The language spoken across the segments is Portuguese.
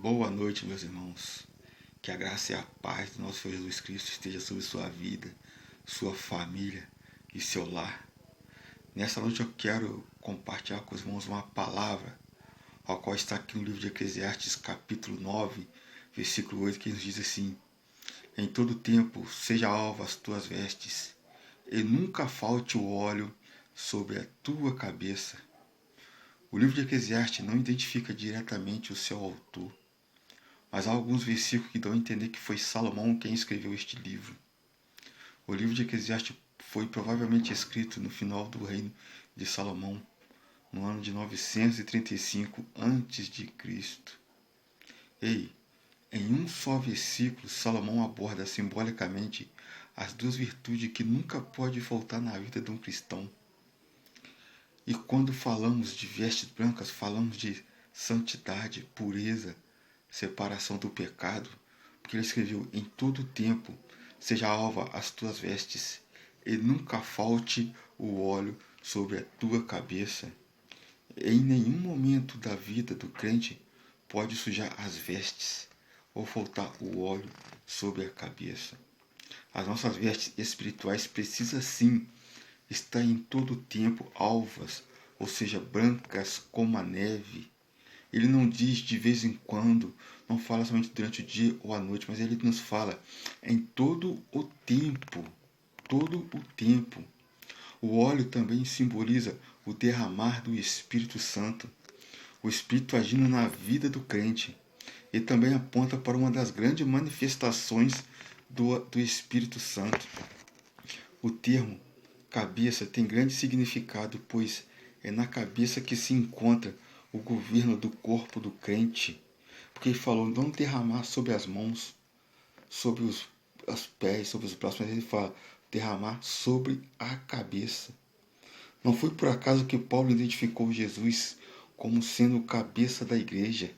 Boa noite, meus irmãos. Que a graça e a paz do nosso Senhor Jesus Cristo esteja sobre sua vida, sua família e seu lar. Nessa noite eu quero compartilhar com os irmãos uma palavra, a qual está aqui no livro de Eclesiastes, capítulo 9, versículo 8, que nos diz assim: Em todo tempo seja alva as tuas vestes, e nunca falte o óleo sobre a tua cabeça. O livro de Eclesiastes não identifica diretamente o seu autor, mas há alguns versículos que dão a entender que foi Salomão quem escreveu este livro. O livro de Eclesiastes foi provavelmente escrito no final do reino de Salomão, no ano de 935 a.C. Em um só versículo, Salomão aborda simbolicamente as duas virtudes que nunca pode faltar na vida de um cristão. E quando falamos de vestes brancas, falamos de santidade, pureza, separação do pecado, porque ele escreveu: em todo tempo seja alva as tuas vestes, e nunca falte o óleo sobre a tua cabeça. Em nenhum momento da vida do crente pode sujar as vestes ou faltar o óleo sobre a cabeça. As nossas vestes espirituais precisam sim estar em todo tempo alvas, ou seja, brancas como a neve. Ele não diz de vez em quando, não fala somente durante o dia ou a noite, mas ele nos fala em todo o tempo. Todo o tempo. O óleo também simboliza o derramar do Espírito Santo, o Espírito agindo na vida do crente. E também aponta para uma das grandes manifestações do Espírito Santo. O termo cabeça tem grande significado, pois é na cabeça que se encontra o governo do corpo do crente. Porque ele falou não derramar sobre as mãos, sobre os pés, sobre os braços, mas ele fala derramar sobre a cabeça. Não foi por acaso que Paulo identificou Jesus como sendo o cabeça da igreja.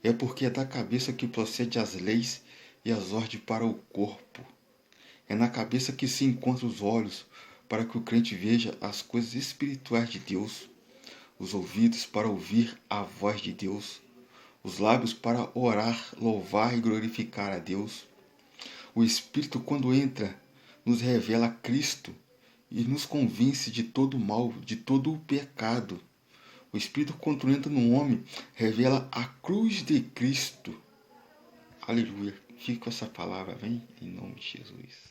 É porque é da cabeça que procede as leis e as ordens para o corpo. É na cabeça que se encontram os olhos, para que o crente veja as coisas espirituais de Deus, os ouvidos para ouvir a voz de Deus, os lábios para orar, louvar e glorificar a Deus. O Espírito, quando entra, nos revela Cristo e nos convence de todo o mal, de todo o pecado. O Espírito, quando entra no homem, revela a cruz de Cristo. Aleluia. Fique com essa palavra, vem em nome de Jesus.